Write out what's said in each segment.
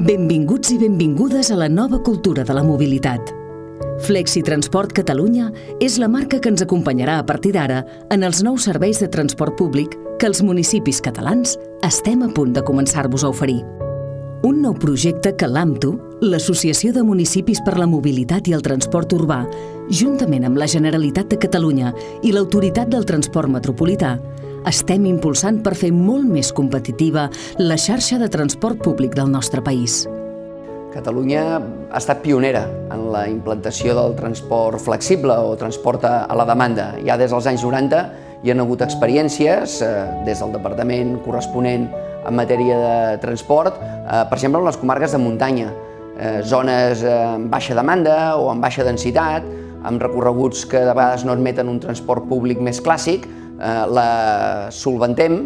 Benvinguts i benvingudes a la nova cultura de la mobilitat. Flexi Transport Catalunya és la marca que ens acompanyarà a partir d'ara en els nous serveis de transport públic que els municipis catalans estem a punt de començar-vos a oferir. Un nou projecte que l'AMTU, l'Associació de Municipis per la Mobilitat i el Transport Urbà, juntament amb la Generalitat de Catalunya i l'Autoritat del Transport Metropolità, estem impulsant per fer molt més competitiva la xarxa de transport públic del nostre país. Catalunya ha estat pionera en la implantació del transport flexible o transport a la demanda. Ja des dels anys 90 hi ha hagut experiències des del departament corresponent en matèria de transport, per exemple en les comarques de muntanya, zones amb baixa demanda o amb baixa densitat, amb recorreguts que de vegades no admeten un transport públic més clàssic, la solventem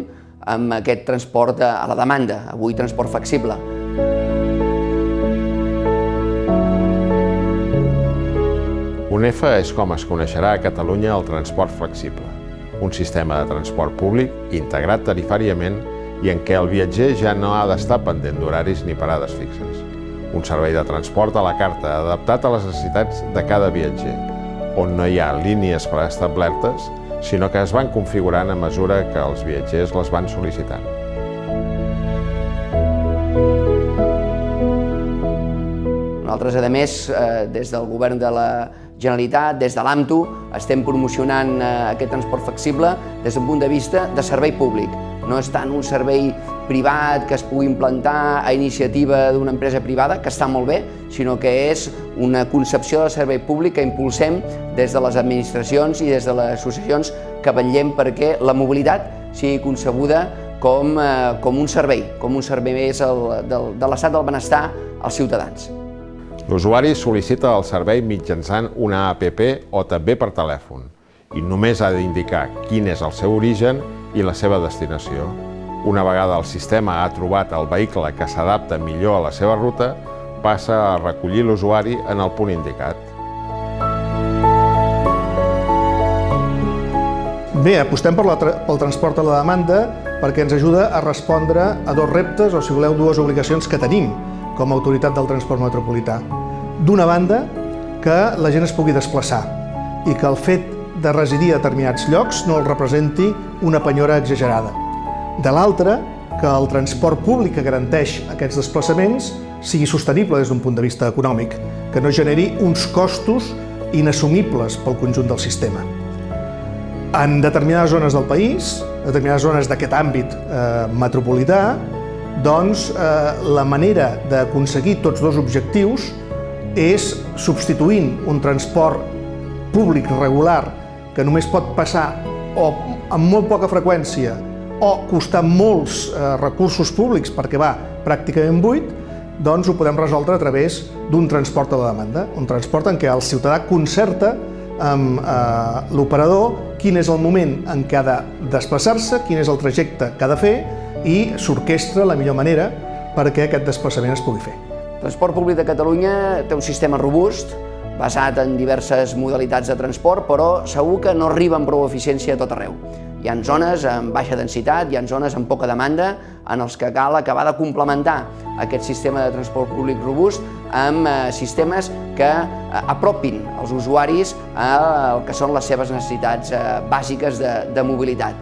amb aquest transport a la demanda, avui transport flexible. UNEF és com es coneixerà a Catalunya el transport flexible, un sistema de transport públic integrat tarifàriament i en què el viatger ja no ha d'estar pendent d'horaris ni parades fixes. Un servei de transport a la carta adaptat a les necessitats de cada viatger, on no hi ha línies preestablertes, sinó que es van configurant a mesura que els viatgers les van sol·licitant. Nosaltres, a més, des del Govern de la Generalitat, des de l'AMTU, estem promocionant aquest transport flexible des d'un punt de vista de servei públic. No és tant un servei privat que es pugui implantar a iniciativa d'una empresa privada, que està molt bé, sinó que és una concepció de servei públic que impulsem des de les administracions i des de les associacions que vetllem perquè la mobilitat sigui concebuda com un servei més de l'estat del benestar als ciutadans. L'usuari sol·licita el servei mitjançant una app o també per telèfon i només ha d'indicar quin és el seu origen i la seva destinació. Una vegada el sistema ha trobat el vehicle que s'adapta millor a la seva ruta, passa a recollir l'usuari en el punt indicat. Bé, apostem pel transport a la demanda perquè ens ajuda a respondre a dos reptes o, si voleu, dues obligacions que tenim com a autoritat del transport metropolità. D'una banda, que la gent es pugui desplaçar i que el fet de residir a determinats llocs no el representi una penyora exagerada. De l'altra, que el transport públic que garanteix aquests desplaçaments sigui sostenible des d'un punt de vista econòmic, que no generi uns costos inassumibles pel conjunt del sistema. En determinades zones del país, determinades zones d'aquest àmbit metropolità, doncs la manera d'aconseguir tots dos objectius és substituint un transport públic regular que només pot passar o amb molt poca freqüència o costar molts recursos públics perquè va pràcticament buit, doncs ho podem resoldre a través d'un transport a la demanda, un transport en què el ciutadà concerta amb l'operador quin és el moment en què ha de desplaçar-se, quin és el trajecte que ha de fer i s'orquestra la millor manera perquè aquest desplaçament es pugui fer. El transport públic de Catalunya té un sistema robust, basat en diverses modalitats de transport, però segur que no arriba amb prou eficiència a tot arreu. Hi ha zones amb baixa densitat, hi ha zones amb poca demanda, en els que cal acabar de complementar aquest sistema de transport públic robust amb sistemes que apropin els usuaris al que són les seves necessitats bàsiques de mobilitat.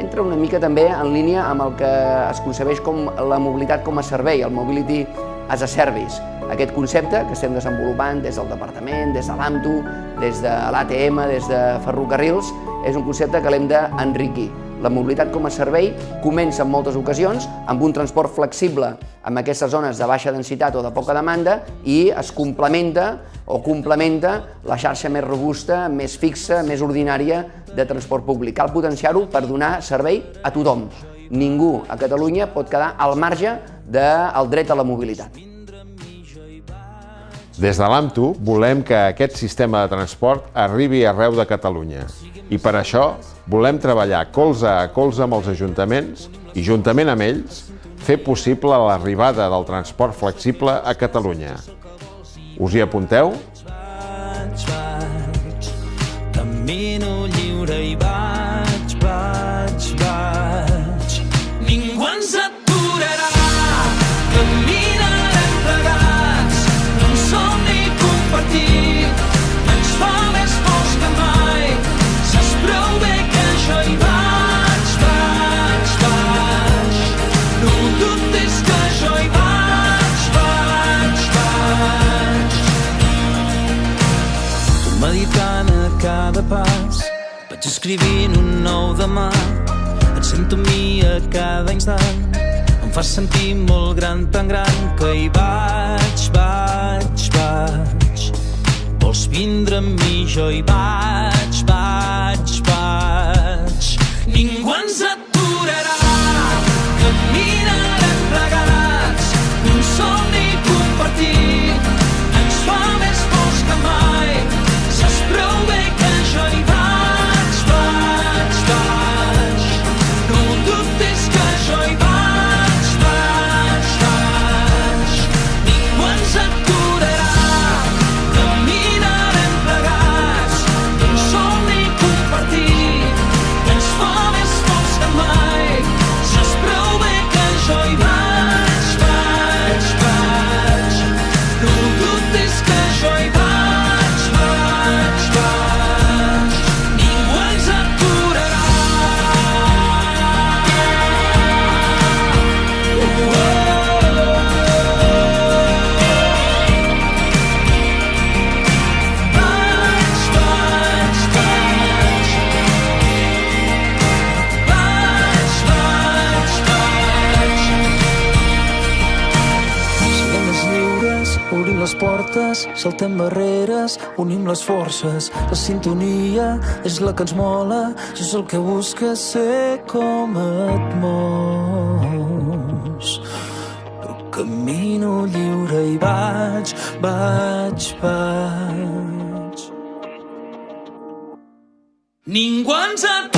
Entra una mica també en línia amb el que es concebeix com la mobilitat com a servei, el Mobility as a Service. Aquest concepte que estem desenvolupant des del departament, des de l'AMTU, des de l'ATM, des de Ferrocarrils, és un concepte que l'hem d'enriquir. La mobilitat com a servei comença en moltes ocasions amb un transport flexible en aquestes zones de baixa densitat o de poca demanda i es complementa la xarxa més robusta, més fixa, més ordinària de transport públic. Cal potenciar-ho per donar servei a tothom. Ningú a Catalunya pot quedar al marge del dret a la mobilitat. Des de l'AMTU volem que aquest sistema de transport arribi arreu de Catalunya i per això volem treballar colze a colze amb els ajuntaments i, juntament amb ells, fer possible l'arribada del transport flexible a Catalunya. Us hi apunteu? Camino lliure i vaig. Ningú ens aturarà, caminarem cada pas. Vaig escrivint un nou demà, et sento a mi a cada instant. Em fas sentir molt gran, tan gran que hi vaig. Vols vindre amb mi, jo hi vaig. Ningú ens aturarà, caminarem plegats, un somni compartit ens fa més forts que mai. Saps prou bé que jo hi vaig. No dubtis que jo hi vaig. Ningú ens aturarà, caminarem plegats, un somni compartit ens fa més forts que mai. Saps prou bé que jo hi vaig. No dubtis que jo hi vaig. Ningú ens aturarà. Siguem més lliures, obrim les portes, saltem barreres, unim les forces. La sintonia és la que ens mola, això és el que busques, ser com et mous. Però camino lliure i vaig. Ningú ens aturarà.